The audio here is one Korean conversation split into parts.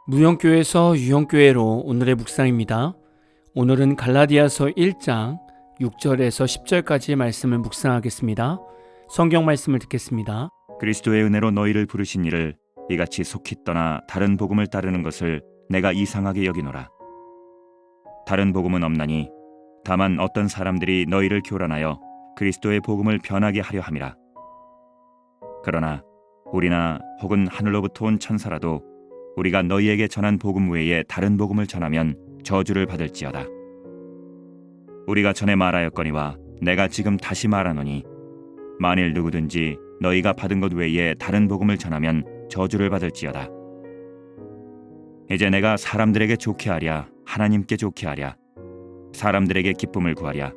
무형교회에서 유형교회로 오늘의 묵상입니다. 오늘은 갈라디아서 1장 6절에서 10절까지의 말씀을 묵상하겠습니다. 성경 말씀을 듣겠습니다. 그리스도의 은혜로 너희를 부르신 이를 이같이 속히 떠나 다른 복음을 따르는 것을 내가 이상하게 여기노라. 다른 복음은 없나니 다만 어떤 사람들이 너희를 교란하여 그리스도의 복음을 변하게 하려 함이라. 그러나 우리나 혹은 하늘로부터 온 천사라도 우리가 너희에게 전한 복음 외에 다른 복음을 전하면 저주를 받을지어다. 우리가 전에 말하였거니와 내가 지금 다시 말하노니 만일 누구든지 너희가 받은 것 외에 다른 복음을 전하면 저주를 받을지어다. 이제 내가 사람들에게 좋게 하랴 하나님께 좋게 하랴 사람들에게 기쁨을 구하랴.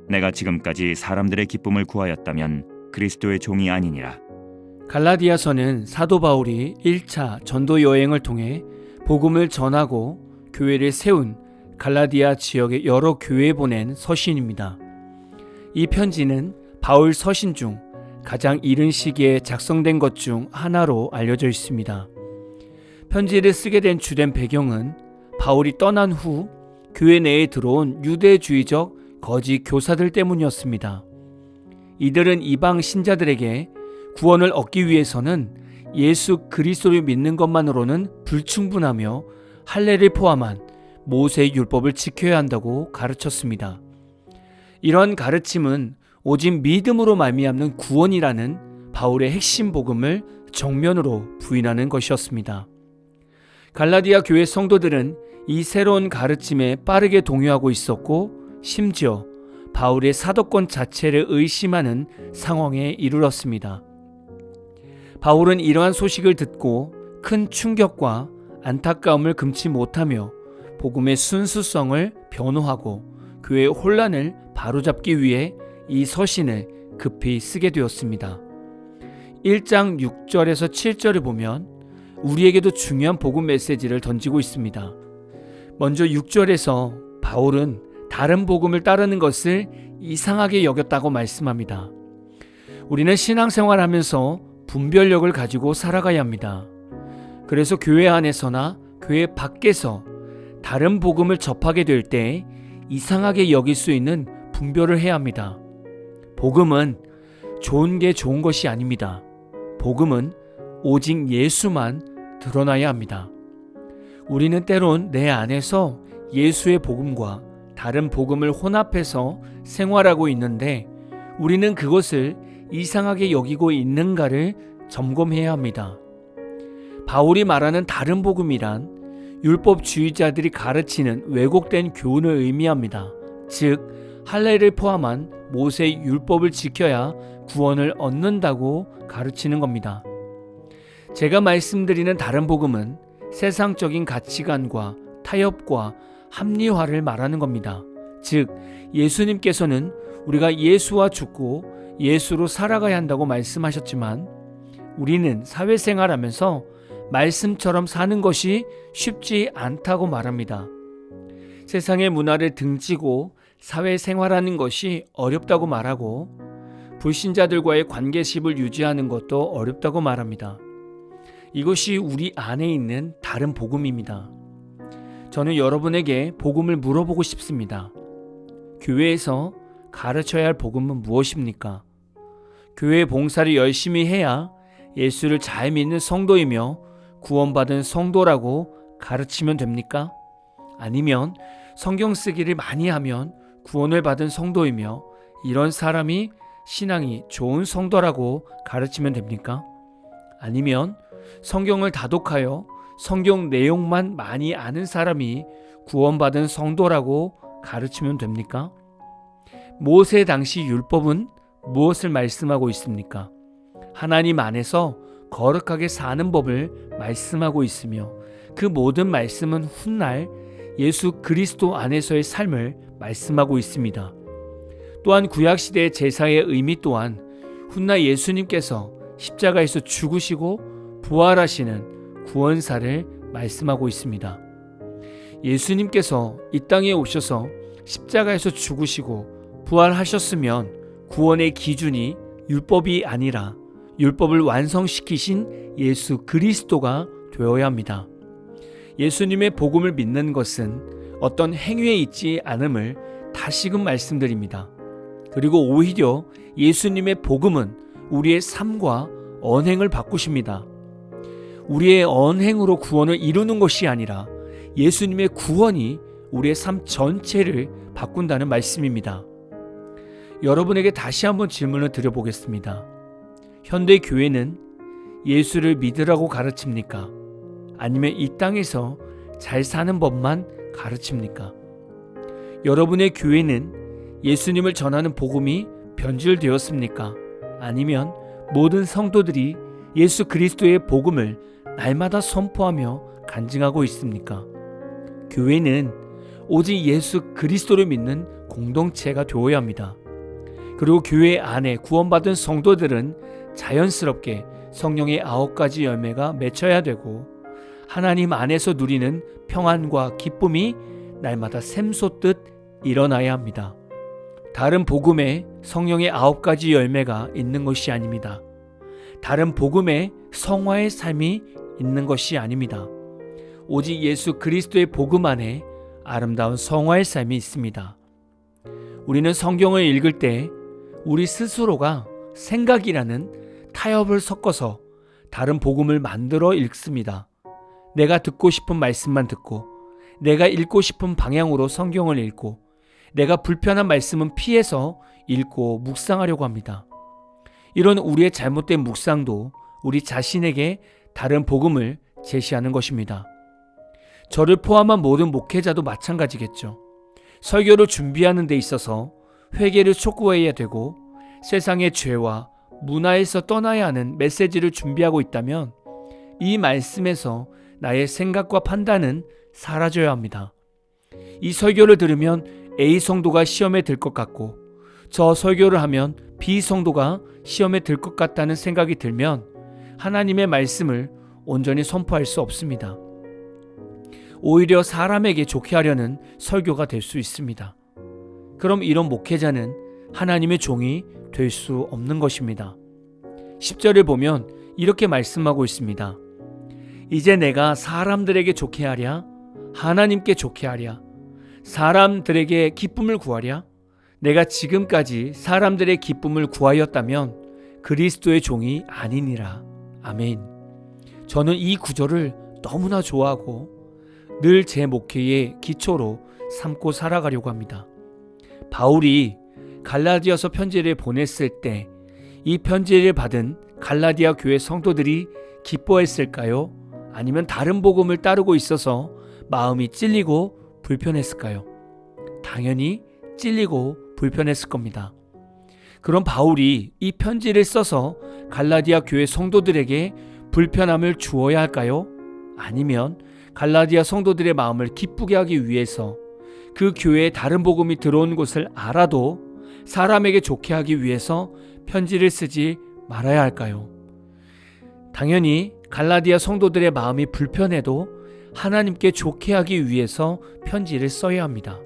내가 지금까지 사람들의 기쁨을 구하였다면 그리스도의 종이 아니니라. 갈라디아서는 사도 바울이 1차 전도 여행을 통해 복음을 전하고 교회를 세운 갈라디아 지역의 여러 교회에 보낸 서신입니다. 이 편지는 바울 서신 중 가장 이른 시기에 작성된 것 중 하나로 알려져 있습니다. 편지를 쓰게 된 주된 배경은 바울이 떠난 후 교회 내에 들어온 유대주의적 거짓 교사들 때문이었습니다. 이들은 이방 신자들에게 구원을 얻기 위해서는 예수 그리스도를 믿는 것만으로는 불충분하며 할례를 포함한 모세의 율법을 지켜야 한다고 가르쳤습니다. 이런 가르침은 오직 믿음으로 말미암는 구원이라는 바울의 핵심 복음을 정면으로 부인하는 것이었습니다. 갈라디아 교회 성도들은 이 새로운 가르침에 빠르게 동요하고 있었고 심지어 바울의 사도권 자체를 의심하는 상황에 이르렀습니다. 바울은 이러한 소식을 듣고 큰 충격과 안타까움을 금치 못하며 복음의 순수성을 변호하고 교회의 혼란을 바로잡기 위해 이 서신을 급히 쓰게 되었습니다. 1장 6절에서 7절을 보면 우리에게도 중요한 복음 메시지를 던지고 있습니다. 먼저 6절에서 바울은 다른 복음을 따르는 것을 이상하게 여겼다고 말씀합니다. 우리는 신앙생활하면서 분별력을 가지고 살아가야 합니다. 그래서 교회 안에서나 교회 밖에서 다른 복음을 접하게 될 때 이상하게 여길 수 있는 분별을 해야 합니다. 복음은 좋은 게 좋은 것이 아닙니다. 복음은 오직 예수만 드러나야 합니다. 우리는 때론 내 안에서 예수의 복음과 다른 복음을 혼합해서 생활하고 있는데 우리는 그것을 이상하게 여기고 있는가를 점검해야 합니다. 바울이 말하는 다른 복음이란 율법주의자들이 가르치는 왜곡된 교훈을 의미합니다. 즉 할례를 포함한 모세의 율법을 지켜야 구원을 얻는다고 가르치는 겁니다. 제가 말씀드리는 다른 복음은 세상적인 가치관과 타협과 합리화를 말하는 겁니다. 즉 예수님께서는 우리가 예수와 죽고 예수로 살아가야 한다고 말씀하셨지만 우리는 사회생활하면서 말씀처럼 사는 것이 쉽지 않다고 말합니다. 세상의 문화를 등지고 사회생활하는 것이 어렵다고 말하고 불신자들과의 관계십을 유지하는 것도 어렵다고 말합니다. 이것이 우리 안에 있는 다른 복음입니다. 저는 여러분에게 복음을 물어보고 싶습니다. 교회에서 가르쳐야 할 복음은 무엇입니까? 교회 봉사를 열심히 해야 예수를 잘 믿는 성도이며 구원받은 성도라고 가르치면 됩니까? 아니면 성경 쓰기를 많이 하면 구원을 받은 성도이며 이런 사람이 신앙이 좋은 성도라고 가르치면 됩니까? 아니면 성경을 다독하여 성경 내용만 많이 아는 사람이 구원받은 성도라고 가르치면 됩니까? 모세 당시 율법은 무엇을 말씀하고 있습니까? 하나님 안에서 거룩하게 사는 법을 말씀하고 있으며 그 모든 말씀은 훗날 예수 그리스도 안에서의 삶을 말씀하고 있습니다. 또한 구약시대의 제사의 의미 또한 훗날 예수님께서 십자가에서 죽으시고 부활하시는 구원사를 말씀하고 있습니다. 예수님께서 이 땅에 오셔서 십자가에서 죽으시고 부활하셨으면 구원의 기준이 율법이 아니라 율법을 완성시키신 예수 그리스도가 되어야 합니다. 예수님의 복음을 믿는 것은 어떤 행위에 있지 않음을 다시금 말씀드립니다. 그리고 오히려 예수님의 복음은 우리의 삶과 언행을 바꾸십니다. 우리의 언행으로 구원을 이루는 것이 아니라 예수님의 구원이 우리의 삶 전체를 바꾼다는 말씀입니다. 여러분에게 다시 한번 질문을 드려보겠습니다. 현대 교회는 예수를 믿으라고 가르칩니까? 아니면 이 땅에서 잘 사는 법만 가르칩니까? 여러분의 교회는 예수님을 전하는 복음이 변질되었습니까? 아니면 모든 성도들이 예수 그리스도의 복음을 날마다 선포하며 간증하고 있습니까? 교회는 오직 예수 그리스도를 믿는 공동체가 되어야 합니다. 그리고 교회 안에 구원받은 성도들은 자연스럽게 성령의 9가지 열매가 맺혀야 되고 하나님 안에서 누리는 평안과 기쁨이 날마다 샘솟듯 일어나야 합니다. 다른 복음에 성령의 9가지 열매가 있는 것이 아닙니다. 다른 복음에 성화의 삶이 있는 것이 아닙니다. 오직 예수 그리스도의 복음 안에 아름다운 성화의 삶이 있습니다. 우리는 성경을 읽을 때 우리 스스로가 생각이라는 타협을 섞어서 다른 복음을 만들어 읽습니다. 내가 듣고 싶은 말씀만 듣고, 내가 읽고 싶은 방향으로 성경을 읽고, 내가 불편한 말씀은 피해서 읽고 묵상하려고 합니다. 이런 우리의 잘못된 묵상도 우리 자신에게 다른 복음을 제시하는 것입니다. 저를 포함한 모든 목회자도 마찬가지겠죠. 설교를 준비하는 데 있어서 회개를 촉구해야 되고 세상의 죄와 문화에서 떠나야 하는 메시지를 준비하고 있다면 이 말씀에서 나의 생각과 판단은 사라져야 합니다. 이 설교를 들으면 A 성도가 시험에 들 것 같고 저 설교를 하면 B 성도가 시험에 들 것 같다는 생각이 들면 하나님의 말씀을 온전히 선포할 수 없습니다. 오히려 사람에게 좋게 하려는 설교가 될 수 있습니다. 그럼 이런 목회자는 하나님의 종이 될 수 없는 것입니다. 10절을 보면 이렇게 말씀하고 있습니다. 이제 내가 사람들에게 좋게 하랴? 하나님께 좋게 하랴? 사람들에게 기쁨을 구하랴? 내가 지금까지 사람들의 기쁨을 구하였다면 그리스도의 종이 아니니라. 아멘. 저는 이 구절을 너무나 좋아하고 늘 제 목회의 기초로 삼고 살아가려고 합니다. 바울이 갈라디아서 편지를 보냈을 때 이 편지를 받은 갈라디아 교회 성도들이 기뻐했을까요? 아니면 다른 복음을 따르고 있어서 마음이 찔리고 불편했을까요? 당연히 찔리고 불편했을 겁니다. 그럼 바울이 이 편지를 써서 갈라디아 교회 성도들에게 불편함을 주어야 할까요? 아니면 갈라디아 성도들의 마음을 기쁘게 하기 위해서 그 교회에 다른 복음이 들어온 것을 알아도 사람에게 좋게 하기 위해서 편지를 쓰지 말아야 할까요? 당연히 갈라디아 성도들의 마음이 불편해도 하나님께 좋게 하기 위해서 편지를 써야 합니다.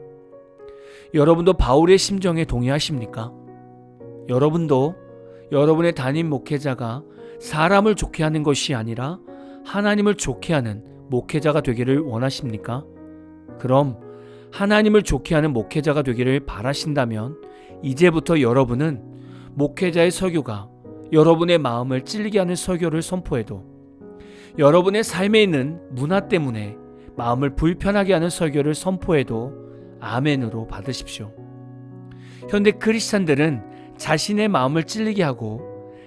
여러분도 바울의 심정에 동의하십니까? 여러분도 여러분의 담임 목회자가 사람을 좋게 하는 것이 아니라 하나님을 좋게 하는 목회자가 되기를 원하십니까? 그럼 하나님을 좋게 하는 목회자가 되기를 바라신다면 이제부터 여러분은 목회자의 설교가 여러분의 마음을 찔리게 하는 설교를 선포해도 여러분의 삶에 있는 문화 때문에 마음을 불편하게 하는 설교를 선포해도 아멘으로 받으십시오. 현대 크리스찬들은 자신의 마음을 찔리게 하고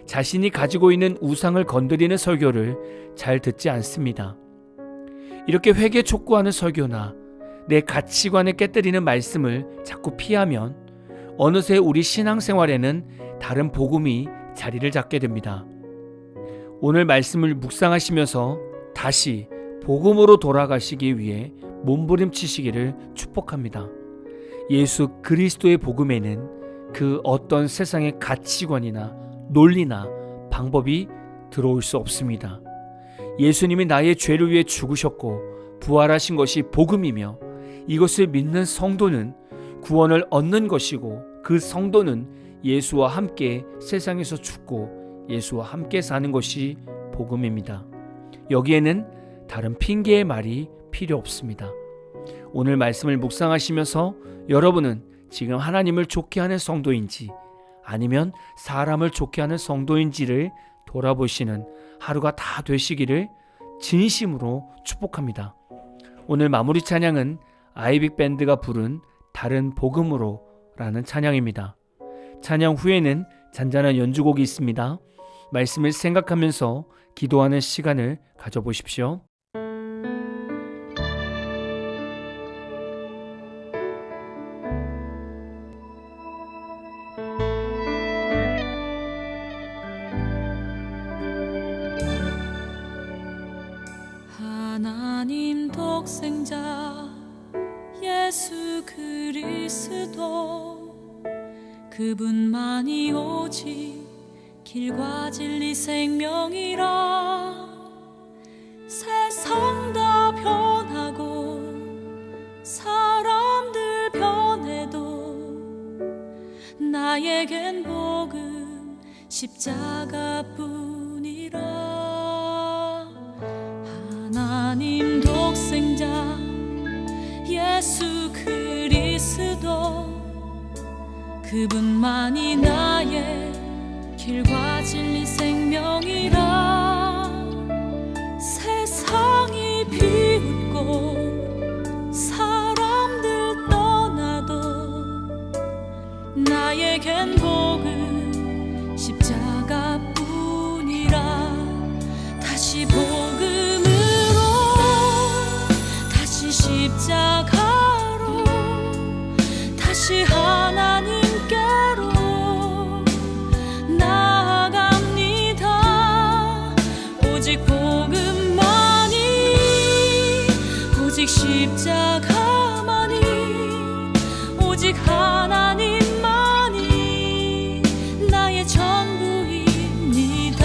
자신이 가지고 있는 우상을 건드리는 설교를 잘 듣지 않습니다. 이렇게 회개 촉구하는 설교나 내 가치관을 깨뜨리는 말씀을 자꾸 피하면 어느새 우리 신앙생활에는 다른 복음이 자리를 잡게 됩니다. 오늘 말씀을 묵상하시면서 다시 복음으로 돌아가시기 위해 몸부림치시기를 축복합니다. 예수 그리스도의 복음에는 그 어떤 세상의 가치관이나 논리나 방법이 들어올 수 없습니다. 예수님이 나의 죄를 위해 죽으셨고 부활하신 것이 복음이며 이것을 믿는 성도는 구원을 얻는 것이고 그 성도는 예수와 함께 세상에서 죽고 예수와 함께 사는 것이 복음입니다. 여기에는 다른 핑계의 말이 필요 없습니다. 오늘 말씀을 묵상하시면서 여러분은 지금 하나님을 좋게 하는 성도인지 아니면 사람을 좋게 하는 성도인지를 돌아보시는 하루가 다 되시기를 진심으로 축복합니다. 오늘 마무리 찬양은 아이빅 밴드가 부른 다른 복음으로 라는 찬양입니다. 찬양 후에는 잔잔한 연주곡이 있습니다. 말씀을 생각하면서 기도하는 시간을 가져보십시오. 하나님 독생자 예수 그리스도 그분만이 오직 길과 진리 생명이라. 세상 다 변하고 사람들 변해도 나에겐 복음 십자가뿐이라. 하나님 독생자 예수 그리스도 그분만이 나의 길과 진리 생명이라. 세상이 비웃고 사람들 떠나도 나에겐 복음 십자가뿐이라. 다시 복음으로 다시 십자가로 다시 하나님께로 나아갑니다. 오직 복음만이 오직 십자가만이 오직 하나님만이 나의 전부입니다.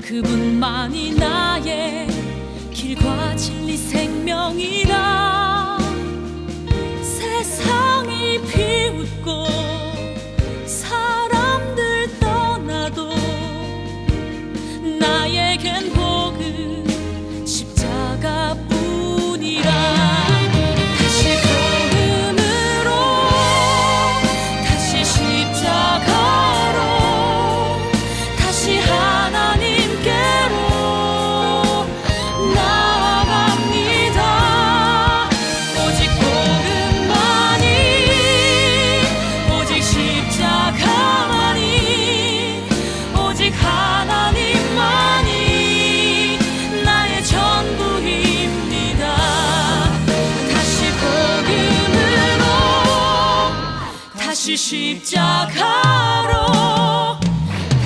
그분만이 나의 길과 진리 생명이라. 세상이 비웃고 사람들 떠나도 나에겐 복음 십자가뿐이라. 다시 복음으로 다시 십자가로 다시 하나님께로 나아갑니다. 오직 복음만이 오직 십자가만이 오직 하나님만이 나의 전부입니다. 다시 복음으로 다시 십자가로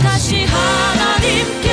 다시 하나님께